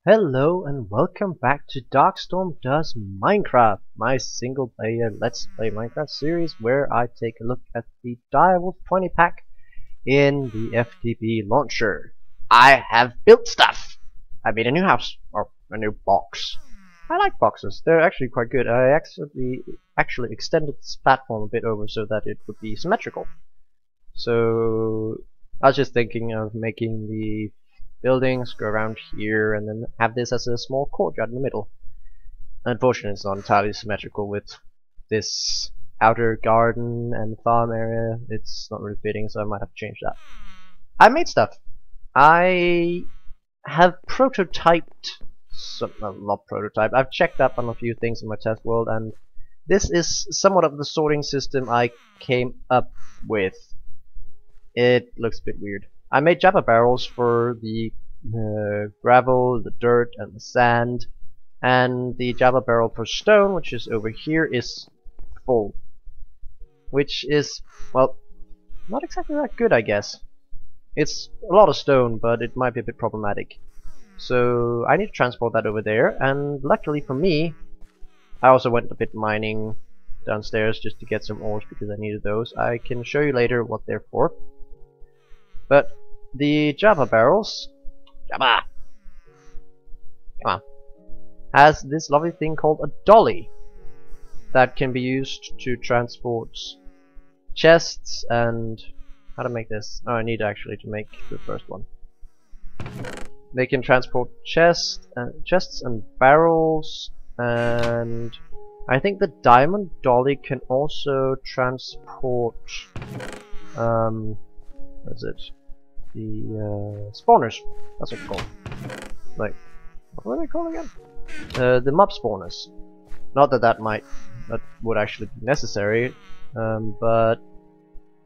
Hello and welcome back to Darkstorm Does Minecraft, my single player Let's Play Minecraft series where I take a look at the Direwolf20 pack in the FTB launcher. I have built stuff! I made a new house, or a new box. I like boxes, they're actually quite good. I actually extended this platform a bit over so that it would be symmetrical. So I was just thinking of making the buildings go around here and then have this as a small courtyard in the middle. Unfortunately, it's not entirely symmetrical with this outer garden and farm area. It's not really fitting, so I might have to change that. I made stuff. I have prototyped not prototyped. I've checked up on a few things in my test world, and this is somewhat of the sorting system I came up with. It looks a bit weird. I made Java barrels for the gravel, the dirt, and the sand, and the Java barrel for stone, which is over here, is full. Which is, well, not exactly that good, I guess. It's a lot of stone, but it might be a bit problematic. So I need to transport that over there, and luckily for me, I also went a bit mining downstairs just to get some ores because I needed those. I can show you later what they're for. But the Java barrels, Java, come on, has this lovely thing called a dolly that can be used to transport chests and how to make this? Oh, I need actually to make the first one. They can transport chests and barrels, and I think the diamond dolly can also transport what is it? The spawners. That's what it's called. Like, what are they called again? The mob spawners. Not that that would actually be necessary, but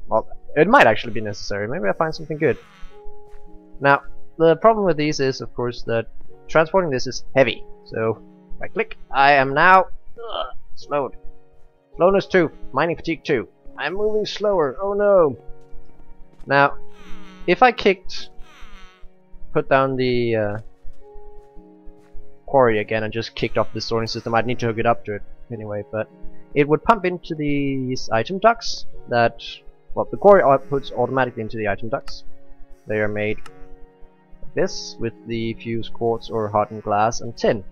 well, it might actually be necessary. Maybe I find something good. Now, the problem with these is, of course, that transporting this is heavy. So, if I click, I am now slowed. Slowness 2, mining fatigue 2. I'm moving slower. Oh no! Now, if I put down the quarry again and just kicked off the sorting system, I'd need to hook it up to it anyway, but it would pump into these item ducts that, well, the quarry outputs automatically into the item ducts. They are made like this, with the fused quartz or hardened glass and tin.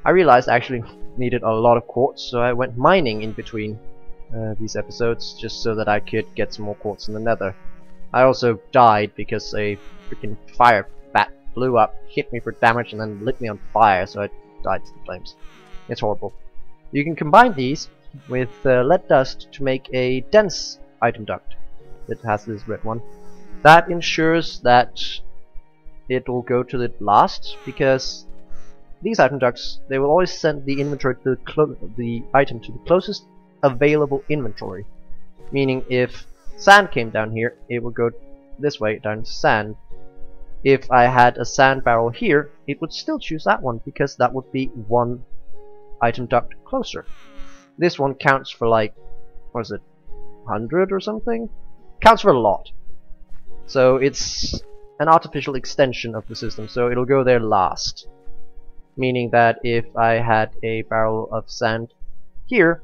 I realized I actually needed a lot of quartz, so I went mining in between these episodes just so that I could get some more quartz in the nether. I also died because a freaking fire bat blew up, hit me for damage, and then lit me on fire, so I died to the flames. It's horrible. You can combine these with lead dust to make a dense item duct that has this red one. That ensures that it will go to the last, because these item ducts, they will always send the inventory to the item to the closest available inventory. Meaning if sand came down here, it would go this way down to sand. If I had a sand barrel here, it would still choose that one because that would be one item duct closer. This one counts for like, what is it, 100 or something? Counts for a lot. So it's an artificial extension of the system, so it'll go there last. Meaning that if I had a barrel of sand here,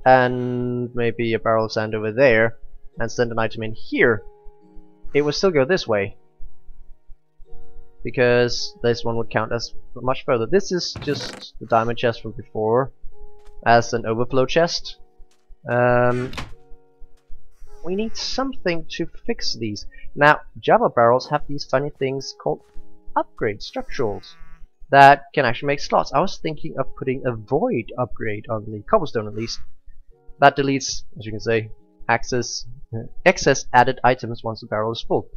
and maybe a barrel of sand over there, and send an item in here, it would still go this way, because this one would count as much further. This is just the diamond chest from before as an overflow chest. We need something to fix these. Now, Java barrels have these funny things called upgrade structurals that can actually make slots. I was thinking of putting a void upgrade on the cobblestone at least. That deletes, as you can say, excess added items once the barrel is full.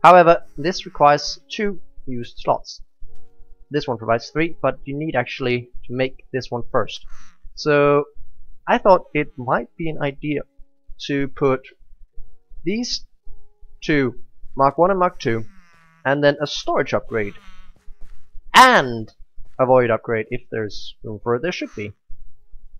However, this requires 2 used slots. This one provides 3, but you need actually to make this one first. So I thought it might be an idea to put these 2, Mark 1 and Mark 2, and then a storage upgrade and a void upgrade if there's room for it. There should be.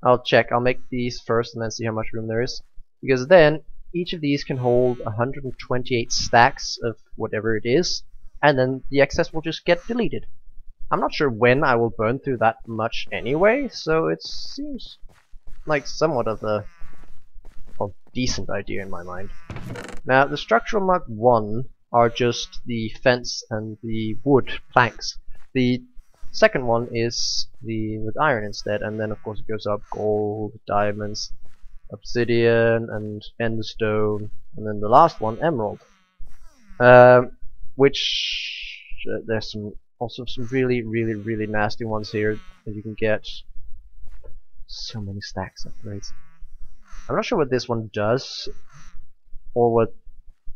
I'll check. I'll make these first and then see how much room there is, because then each of these can hold 128 stacks of whatever it is, and then the excess will just get deleted. I'm not sure when I will burn through that much anyway, so it seems like somewhat of a decent idea in my mind. Now, the structural mark 1 are just the fence and the wood planks. The second one is the with iron instead, and then of course it goes up gold, diamonds, obsidian, and endstone, and then the last one, emerald. Which there's also some really nasty ones here that you can get. So many stacks of upgrades. I'm not sure what this one does, or what.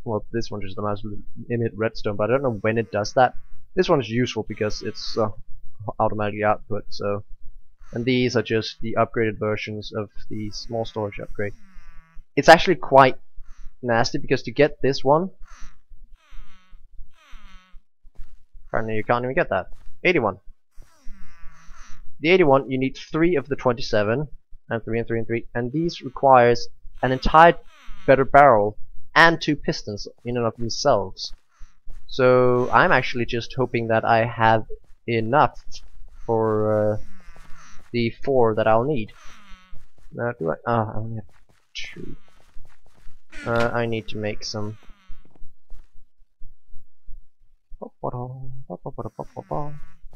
Well, this one just allows to emit redstone, but I don't know when it does that. This one is useful because it's automatically output. So, and these are just the upgraded versions of the small storage upgrade. It's actually quite nasty because to get this one, apparently you can't even get that. 81. The 81, you need 3 of the 27, and 3 and 3 and 3, and these requires an entire better barrel and 2 pistons in and of themselves. So I'm actually just hoping that I have enough for the 4 that I'll need. Now do I? Oh, I only have 2. I need to make some.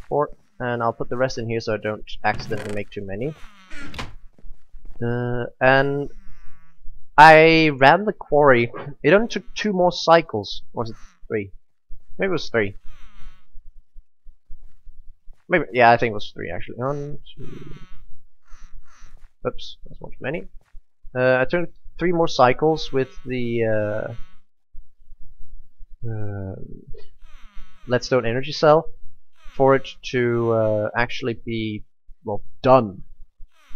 Four, and I'll put the rest in here so I don't accidentally make too many. And I ran the quarry. It only took 2 more cycles. Or was it 3? Maybe it was 3. Maybe, yeah, I think it was 3 actually. 1, 2. Oops, that's one too many. I took 3 more cycles with the leadstone energy cell for it to actually be, well, done.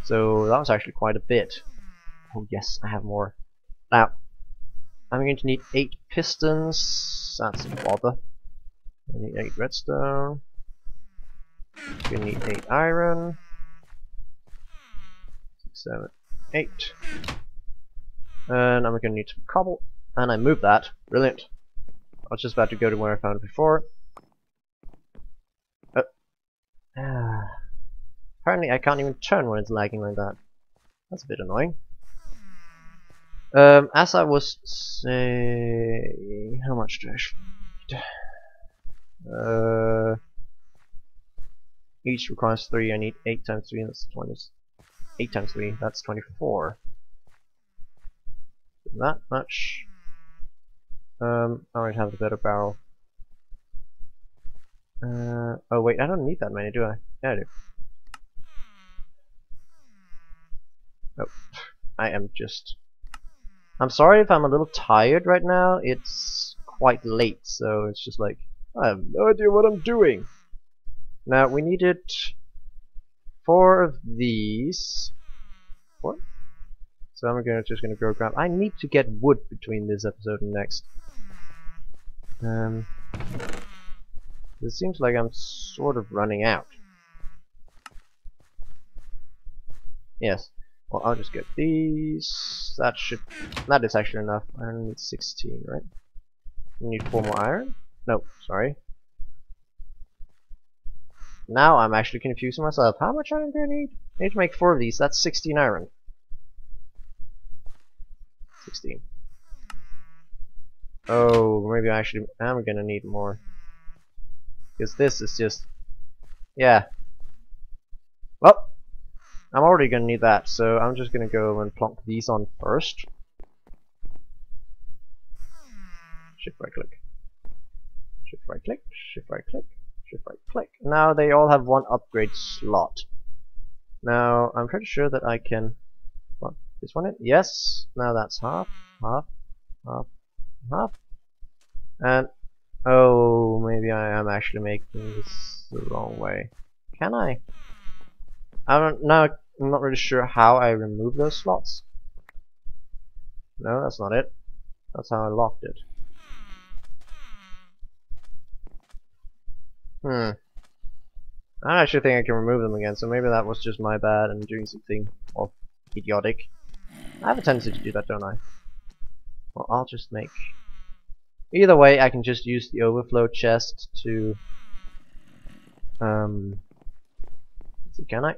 So that was actually quite a bit. Oh yes, I have more. Now, I'm going to need 8 pistons. That's a bother. I need 8 redstone. I'm going to need 8 iron. 6, 7, 8. And I'm going to need some cobble. And I moved that. Brilliant. I was just about to go to where I found it before. Apparently I can't even turn when it's lagging like that. That's a bit annoying. As I was saying, how much do I actually need? Each requires 3. I need 8 times 3. That's 20. 8 times 3. That's 24. That much. I already have the better barrel. Oh wait, I don't need that many, do I? Yeah, I do. Oh, I'm sorry if I'm a little tired right now. It's quite late, so it's just like I have no idea what I'm doing. Now we needed 4 of these. What? So I'm just gonna go grab. I need to get wood between this episode and next. It seems like I'm sort of running out. Yes. Well, I'll just get these. That is actually enough. I only need 16, right? I need 4 more iron? No, sorry. Now I'm actually confusing myself. How much iron do I need? I need to make 4 of these. That's 16 iron. 16. Oh, maybe I actually am gonna need more. Because this is just... yeah. Well, I'm already gonna need that, so I'm just gonna go and plonk these on first. Shift right click. Shift right click. Shift right click. Shift right click. Now they all have 1 upgrade slot. Now I'm pretty sure that I can... what? This one in? Yes. Now that's half, half, half, half. And oh, maybe I am actually making this the wrong way. Can I? I don't know. I'm not really sure how I remove those slots. No, that's not it. That's how I locked it. I actually think I can remove them again, so maybe that was just my bad and doing something, well, idiotic. I have a tendency to do that, don't I? Well, I'll just make Either way, I can just use the overflow chest to can I?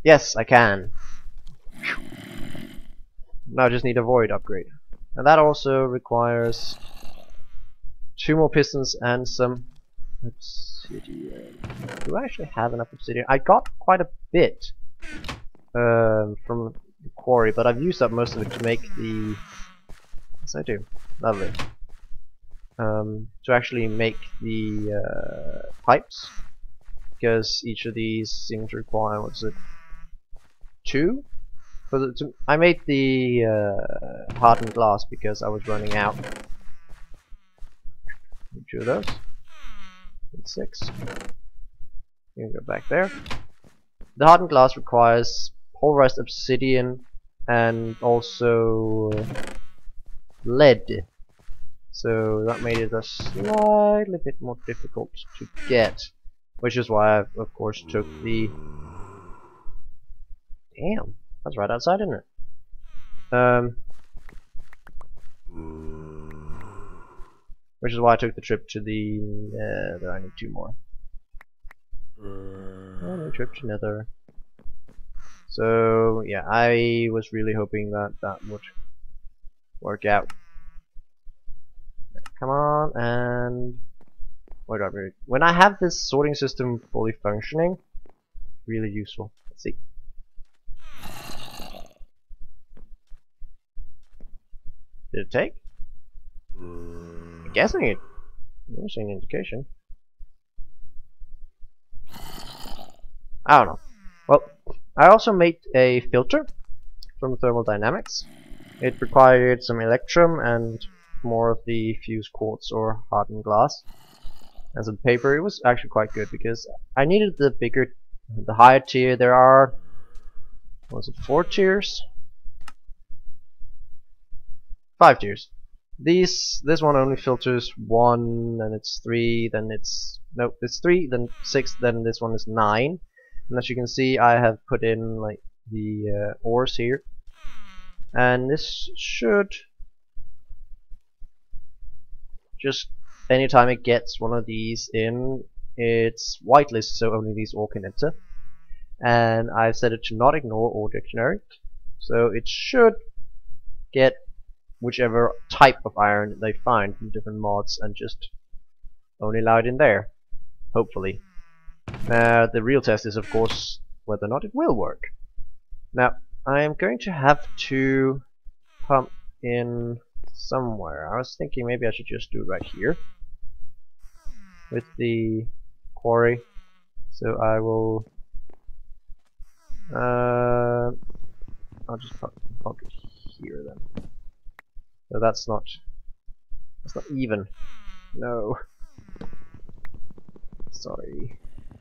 Yes, I can. Now I just need a void upgrade. And that also requires 2 more pistons and some obsidian. Do I actually have enough obsidian? I got quite a bit from the quarry, but I've used up most of it to make the... Yes, I do. Lovely. To actually make the pipes, because each of these seems to require, what's it, 2? I made the hardened glass because I was running out. 2 of those. And 6. You can go back there. The hardened glass requires pulverized obsidian and also lead. So that made it a slightly bit more difficult to get. Which is why I, of course, took the... Damn, that's right outside, isn't it? Which is why I took the trip to the... there, I need 2 more. And a trip to Nether. So, yeah, I was really hoping that that would work out. Come on, and... whatever. When I have this sorting system fully functioning, really useful. Let's see. Did it take? I'm guessing it. I'm not seeing an indication. I don't know. Well, I also made a filter from thermodynamics. It required some electrum and more of the fused quartz or hardened glass and some paper. It was actually quite good because I needed the higher tier. There are, was it 4 tiers? 5 tiers. This one only filters 1, then it's 3, then it's nope, it's 3, then 6, then this one is 9. And as you can see, I have put in like the ores here, and this should just anytime it gets one of these in, it's whitelisted, so only these ore can enter. And I've set it to not ignore ore dictionary, so it should get whichever type of iron they find from different mods and just only allow it in there, hopefully. The real test is, of course, whether or not it will work. Now, I am going to have to pump in somewhere. I was thinking maybe I should just do it right here with the quarry. So I will I'll just pump it here then. So that's not even. No. Sorry.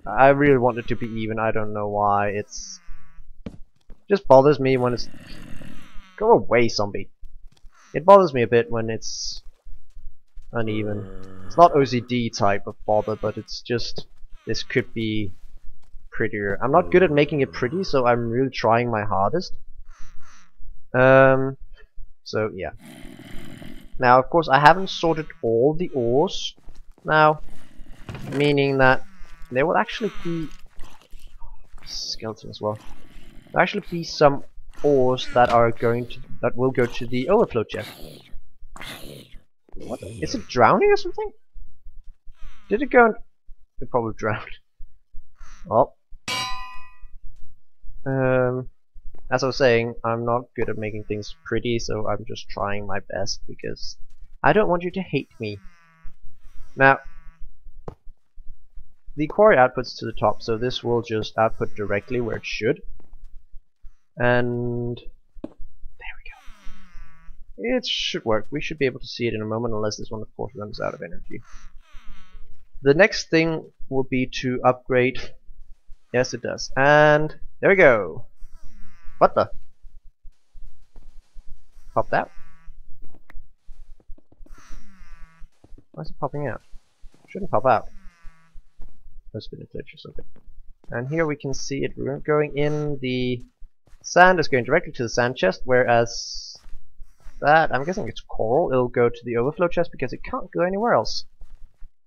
I really want it to be even. I don't know why. It's just bothers me when it's... Go away, zombie. It bothers me a bit when it's uneven. It's not OCD type of bother, but it's just this could be prettier. I'm not good at making it pretty, so I'm really trying my hardest. So yeah. Now, of course, I haven't sorted all the ores now, meaning that there will actually be skeleton as well. There'll actually be some ores that will go to the overflow chest. What? Is it drowning or something? Did it go? It probably drowned. Well, as I was saying, I'm not good at making things pretty, so I'm just trying my best because I don't want you to hate me. Now, the quarry outputs to the top, so this will just output directly where it should. And there we go. It should work. We should be able to see it in a moment, unless this one, of course, runs out of energy. The next thing will be to upgrade. Yes, it does. And there we go. What the? Popped out. Why is it popping out? Shouldn't pop out. Must have been a glitch or something. And here we can see it going in the sand is going directly to the sand chest, whereas that. I'm guessing it's coral. It'll go to the overflow chest because it can't go anywhere else.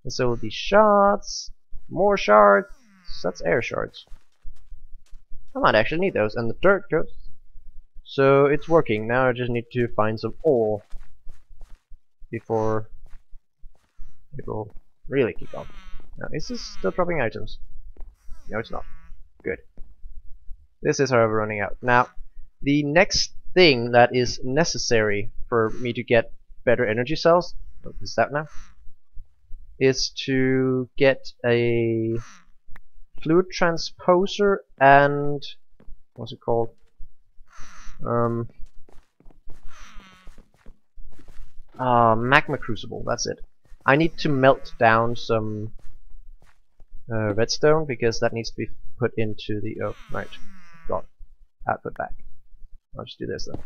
And so the shards, more shards. That's air shards. I might actually need those. And the dirt goes. So it's working. Now I just need to find some ore before it will really kick off. Now, is this still dropping items? No, it's not. Good. This is, however, running out. Now, the next thing that is necessary for me to get better energy cells, what is that now? Is to get a fluid transposer and what's it called? Magma crucible. That's it. I need to melt down some redstone because that needs to be put into the right. Got output back. I'll just do this then.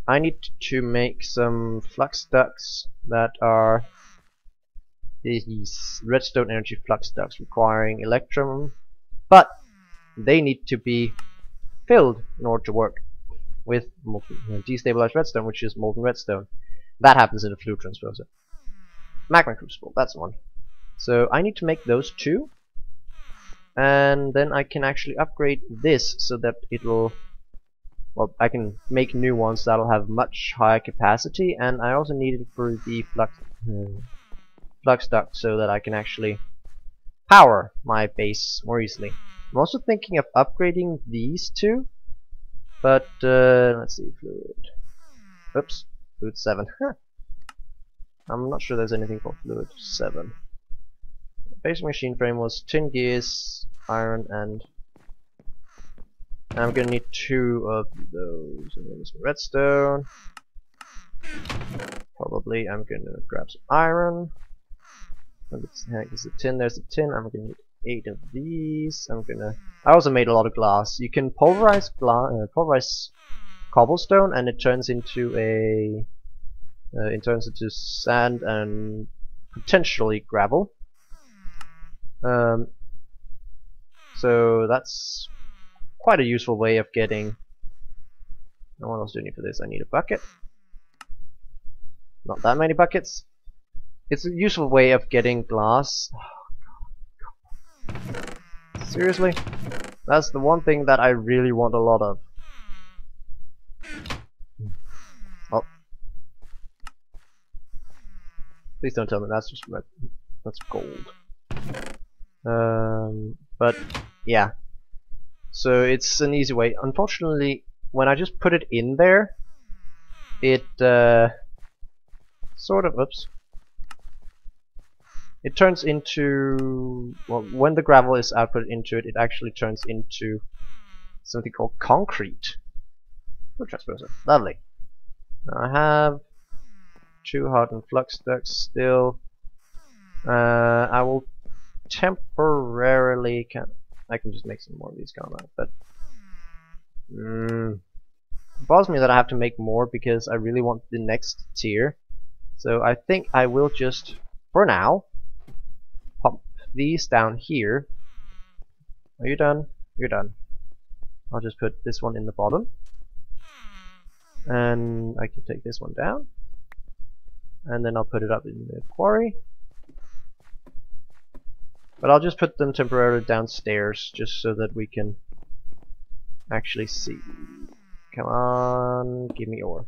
I need to make some flux ducts that are these redstone energy flux ducts requiring electrum, but they need to be filled in order to work with destabilized redstone, which is molten redstone. That happens in a fluid transposer. Magma crucible, that's the one. So I need to make those two, and then I can actually upgrade this so that it will, well, I can make new ones that'll have much higher capacity, and I also need it for the flux duct so that I can actually power my base more easily. I'm also thinking of upgrading these two, but let's see, fluid. Oops, fluid 7. I'm not sure there's anything for fluid 7. Basic machine frame was tin gears, iron, and I'm gonna need 2 of those. I'm gonna need some redstone. Probably I'm gonna grab some iron. There's the tin. There's the tin. I'm gonna need 8 of these. I also made a lot of glass. You can pulverize cobblestone, and it turns into sand and potentially gravel. So that's quite a useful way of getting. What else do I need for this? I need a bucket. Not that many buckets. It's a useful way of getting glass. Oh, God. Seriously? That's the one thing that I really want a lot of. Oh. Please don't tell me that's just red. That's gold. But yeah. So it's an easy way. Unfortunately, when I just put it in there, it sort of, oops. It turns into, well, when the gravel is output into it, it actually turns into something called concrete. Fluid transposer. Lovely. Now I have 2 hardened flux ducts still. I will temporarily I can just make some more of these come out, but it bothers me that I have to make more because I really want the next tier. So I think I will just, for now, pop these down here. Are you done? You're done. I'll just put this one in the bottom, and I can take this one down, and then I'll put it up in the quarry. But I'll just put them temporarily downstairs just so that we can actually see. Come on, give me ore.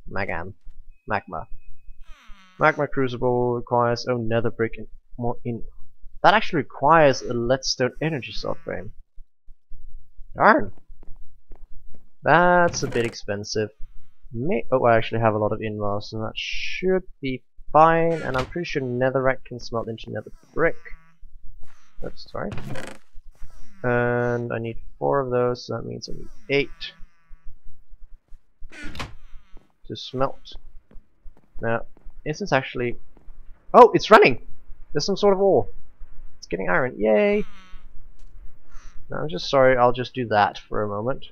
Magma. Magma crucible requires nether brick and more in. That actually requires a leadstone energy cell frame. Darn. That's a bit expensive. Oh, I actually have a lot of inlaws, so that should be fine. And I'm pretty sure netherrack can smelt into nether brick. Oops, sorry. And I need 4 of those, so that means I need 8 to smelt. Now, is this actually... Oh, it's running! There's some sort of ore. It's getting iron. Yay! No, I'm just sorry, I'll just do that for a moment.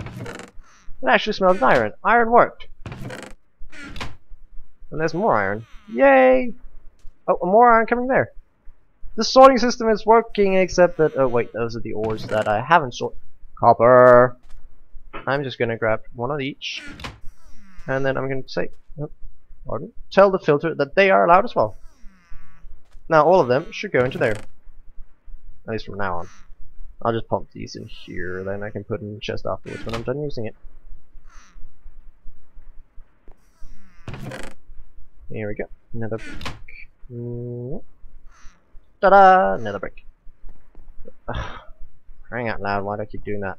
It actually smelled iron. Iron worked! And there's more iron. Yay! Oh, more iron coming there. The sorting system is working, except that oh wait, those are the ores that I haven't sorted. Copper. I'm just gonna grab one of each, and then I'm gonna say, oh, pardon, tell the filter that they are allowed as well. Now all of them should go into there, at least from now on. I'll just pump these in here, then I can put in the chest afterwards when I'm done using it. Here we go. Another brick. Ta-da! Another brick. Crying out loud, why do I keep doing that?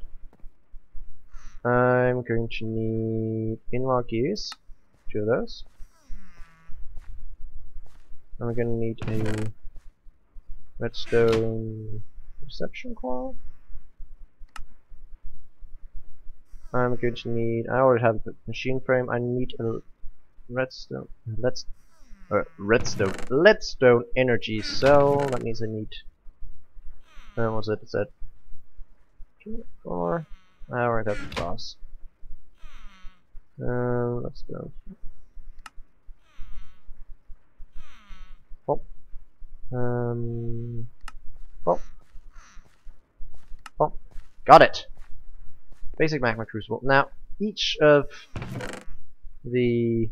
I'm going to need inlog gears. 2 of those. I'm going to need a redstone reception coil. I'm going to need, I already have the machine frame, I need a redstone, leadstone energy cell. That means I need, what was it, it said 2, 4, I already have the glass. Let's go. Pop. Pop. Pop. Got it! Basic magma crucible. Now, each of the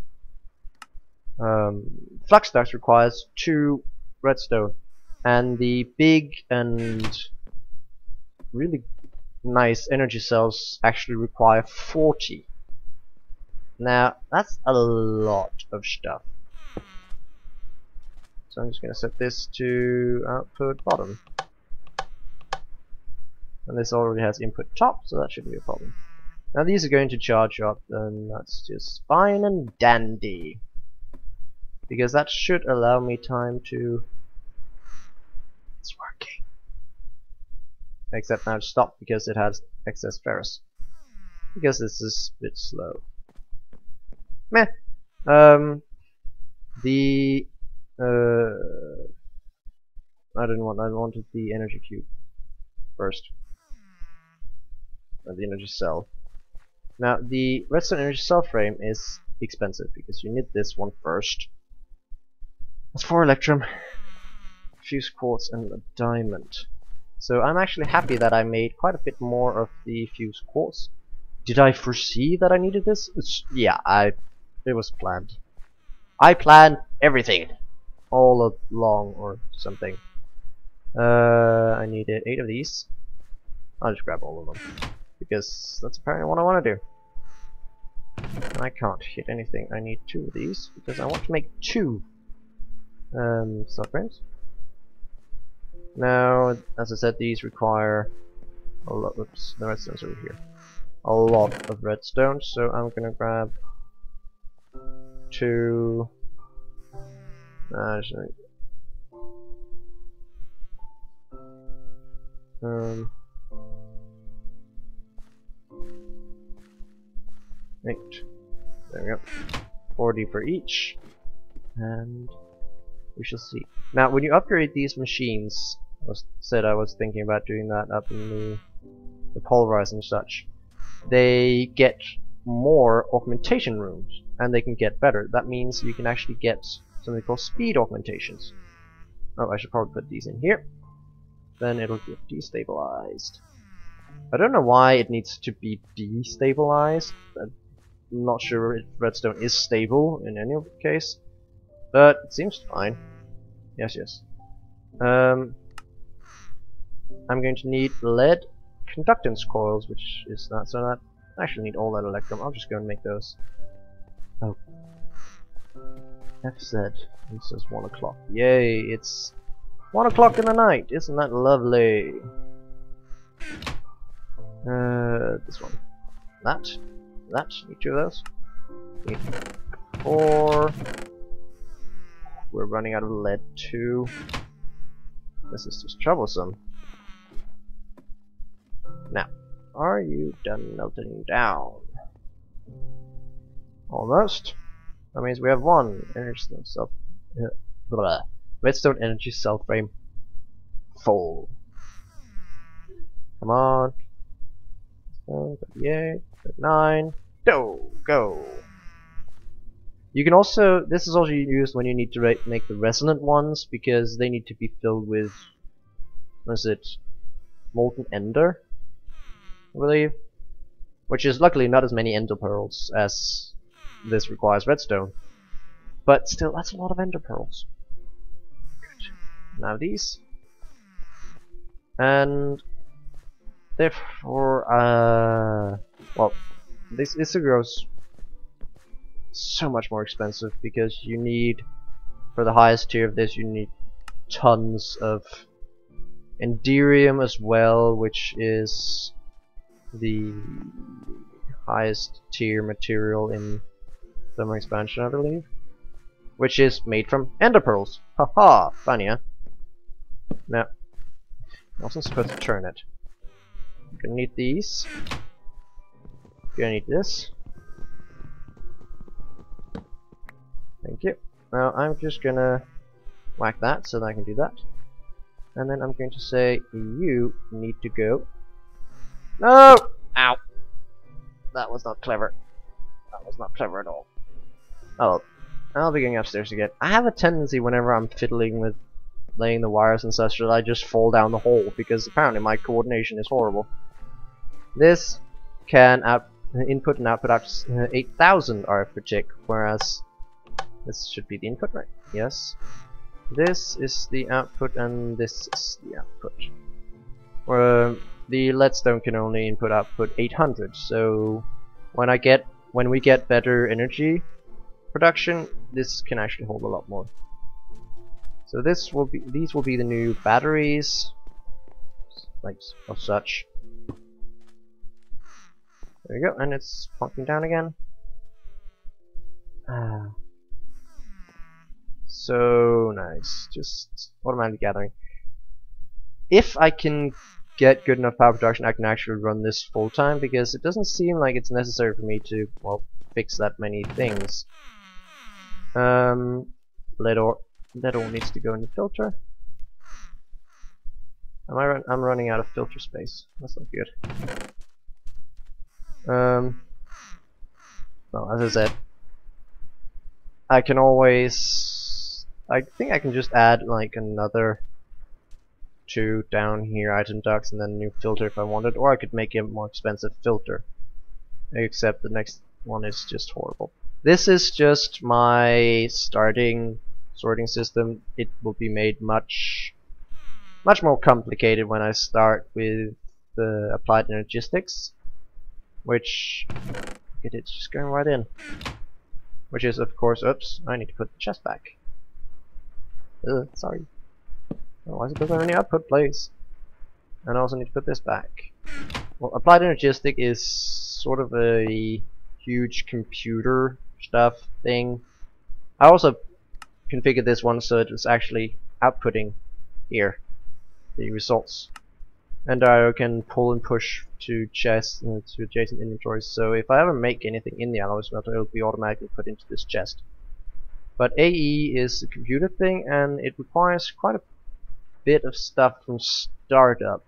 flux ducts requires 2 redstone, and the big and really nice energy cells actually require 40. Now, that's a lot of stuff. So I'm just going to set this to output bottom. And this already has input top, so that shouldn't be a problem. Now these are going to charge up, and that's just fine and dandy. Because that should allow me time to... It's working. Except now stop because it has excess ferrous. Because this is a bit slow. Meh. I wanted the energy cube first. The energy cell. Now the redstone energy cell frame is expensive because you need this one first. That's 4 electrum, fuse quartz, and a diamond. So I'm actually happy that I made quite a bit more of the fuse quartz. Did I foresee that I needed this? Yeah, it was planned. I planned everything all along or something. I needed 8 of these. I'll just grab all of them because that's apparently what I want to do. I can't hit anything. I need 2 of these because I want to make 2 slot frames. Now, as I said, these require a lot. Oops, the redstone's over here. A lot of redstone, so I'm gonna grab 2. Actually, 8. There we go. 40 for each, and we shall see. Now, when you upgrade these machines, I was thinking about doing that up in the pulverizer and such. They get more augmentation rooms, and they can get better. That means you can actually get something called speed augmentations. Oh, I should probably put these in here. Then it'll get destabilized. I don't know why it needs to be destabilized. I'm not sure if redstone is stable in any case, but it seems fine. Yes, yes. I'm going to need lead conductance coils, which is that. So that I actually need all that electrum. I'll just go and make those. Oh, FZ. It says 1 o'clock. Yay! It's 1 o'clock in the night. Isn't that lovely? This one. That. Need 2 of those. Need 4. We're running out of lead too. This is just troublesome. Now, are you done melting down? Almost. That means we have 1 energy cell. Redstone energy cell frame full. Come on. 38, 39. Go. You can also, this is also used when you need to make the resonant ones, because they need to be filled with, what is it, molten ender, I believe, which is luckily not as many ender pearls as this requires redstone, but still, that's a lot of ender pearls. Good. Now these, and therefore, well, this grows so much more expensive because you need, for the highest tier of this, you need tons of Enderium as well, which is the highest tier material in Summer Expansion, I believe, which is made from ender pearls. Haha, funny, huh? Now, I wasn't supposed to turn it. I'm gonna need these. Gonna need this. Thank you. Now I'm just gonna whack that so that I can do that. And then I'm going to say, you need to go. No! Ow! That was not clever. That was not clever at all. Oh, I'll be going upstairs again. I have a tendency whenever I'm fiddling with laying the wires and such that I just fall down the hole, because apparently my coordination is horrible. This can input and output out to 8,000 RF per tick, whereas this should be the input, right? Yes. This is the output, and this is the output. The leadstone can only output 800. So when we get better energy production, this can actually hold a lot more. So these will be the new batteries, like of such. There we go, and it's plunking down again. So nice, just automatically gathering. If I can get good enough power production, I can actually run this full time, because it doesn't seem like it's necessary for me to, well, fix that many things. Lead ore needs to go in the filter. I'm running out of filter space. That's not good. Well, as I said, I can always, I think I can just add like another 2 down here, item ducts, and then a new filter if I wanted, or I could make a more expensive filter, except the next one is just horrible. This is just my starting sorting system. It will be made much more complicated when I start with the applied energistics, which, look at it, it's just going right in. Which is, of course, oops, I need to put the chest back. Sorry. Otherwise it doesn't have any output, please. And I also need to put this back. Well, applied energistic is sort of a huge computer stuff thing. I also configured this one so it was actually outputting here the results. And I can pull and push to chests, to adjacent inventories, so if I ever make anything in the alloy smelter, it'll be automatically put into this chest. But AE is a computer thing, and it requires quite a bit of stuff from startup.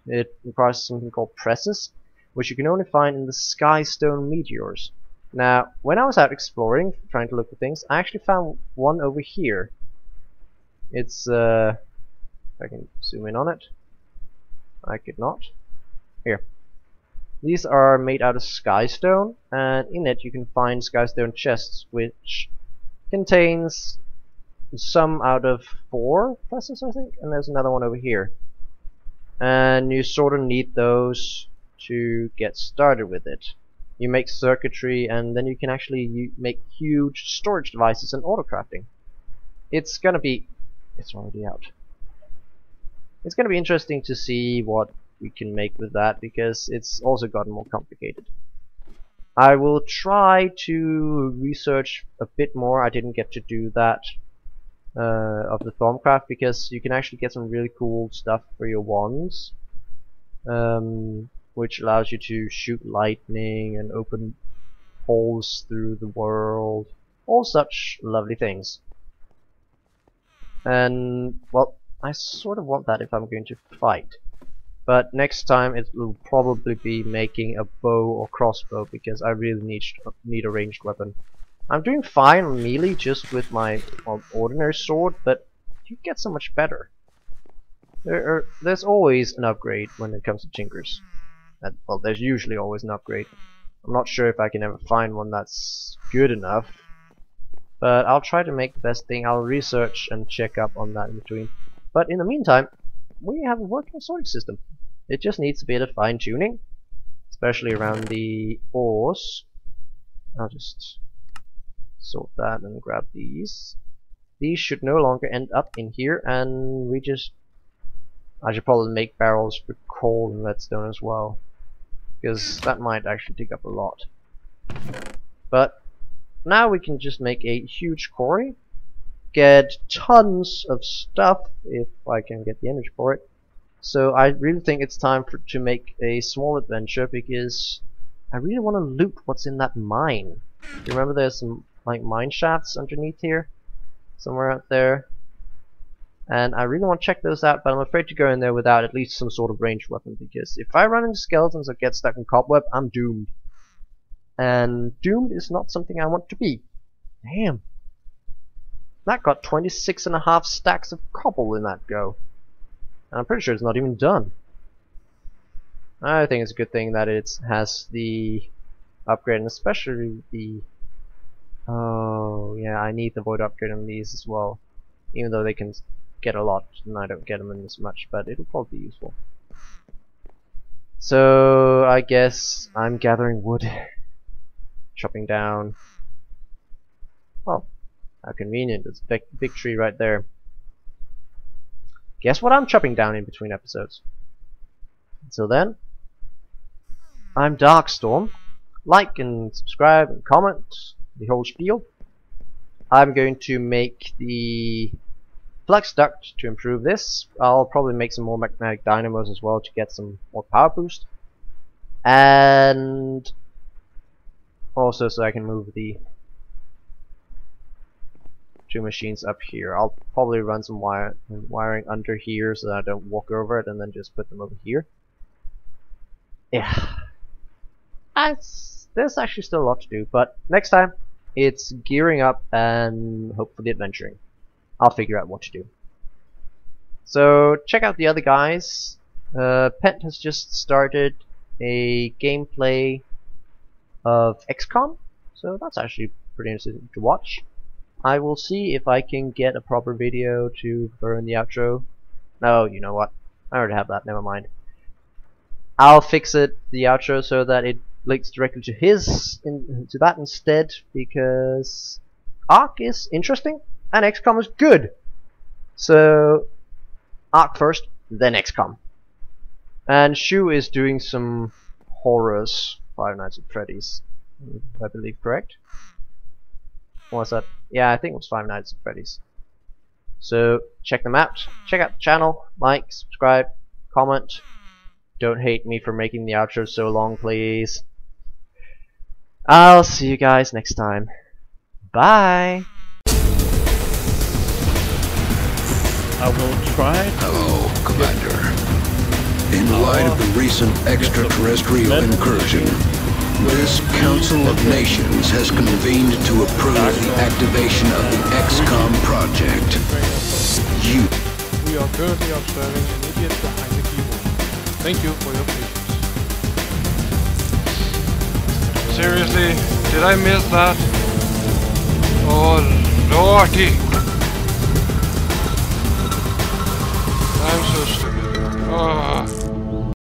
It requires something called presses, which you can only find in the Skystone meteors. Now, when I was out exploring, trying to look for things, I actually found one over here. It's, if I can zoom in on it. I could not. Here. These are made out of Skystone, and in it you can find Skystone chests, which contains some out of 4 presses, I think, and there's another one over here. And you sort of need those to get started with it. You make circuitry, and then you can actually make huge storage devices and auto-crafting. It's gonna be... it's already out. It's gonna be interesting to see what we can make with that, because it's also gotten more complicated. I will try to research a bit more. I didn't get to do that of the Thorncraft, because you can actually get some really cool stuff for your wands, which allows you to shoot lightning and open holes through the world, all such lovely things. And well, I sort of want that if I'm going to fight. But next time it will probably be making a bow or crossbow, because I really need a ranged weapon. I'm doing fine on melee just with my ordinary sword, but you get so much better. There's always an upgrade when it comes to tinkers. Well, there's usually always an upgrade. I'm not sure if I can ever find one that's good enough, but I'll try to make the best thing. I'll research and check up on that in between. But in the meantime, we have a working sorting system. It just needs a bit of fine-tuning, especially around the ores. I'll just sort that and grab these. These should no longer end up in here, and I should probably make barrels for coal and redstone as well, because that might actually take up a lot. But now we can just make a huge quarry, get tons of stuff if I can get the energy for it. So I really think it's time to make a small adventure, because I really want to loot what's in that mine. You remember there's some like mine shafts underneath here, somewhere out there, and I really want to check those out, but I'm afraid to go in there without at least some sort of ranged weapon, because if I run into skeletons or get stuck in cobweb, I'm doomed. And doomed is not something I want to be. Damn. That got 26.5 stacks of cobble in that go. And I'm pretty sure it's not even done. I think it's a good thing that it has the upgrade, and especially the... Oh, yeah, I need the void upgrade on these as well. Even though they can get a lot, and I don't get them in as much, but it'll probably be useful. So, I guess I'm gathering wood. Chopping down. Oh, how convenient. There's a big tree right there. Guess what I'm chopping down in between episodes. Until then, I'm Darkstorm. Like and subscribe and comment, the whole spiel. I'm going to make the flux duct to improve this. I'll probably make some more magnetic dynamos as well to get some more power boost. And also so I can move the two machines up here. I'll probably run some wiring under here so that I don't walk over it, and then just put them over here. Yeah. There's actually still a lot to do, but next time it's gearing up and hopefully adventuring. I'll figure out what to do. So check out the other guys. Pent has just started a gameplay of XCOM, so that's actually pretty interesting to watch. I will see if I can get a proper video to throw in the outro. No, you know what? I already have that, never mind. I'll fix the outro so that it links directly to to that instead, because Ark is interesting and XCOM is good. So Ark first, then XCOM. And Shu is doing some horrors, Five Nights at Freddy's, I believe, correct? What was that? Yeah, I think it was Five Nights at Freddy's. So check them out. Check out the channel, like, subscribe, comment. Don't hate me for making the outro so long, please. I'll see you guys next time. Bye. I will try. Hello, Commander. In light of the recent extraterrestrial incursion, this Council of Nations has convened to approve the activation of the XCOM project. We are currently observing an idiot behind the keyboard. Thank you for your patience. Seriously, did I miss that? Oh lordy!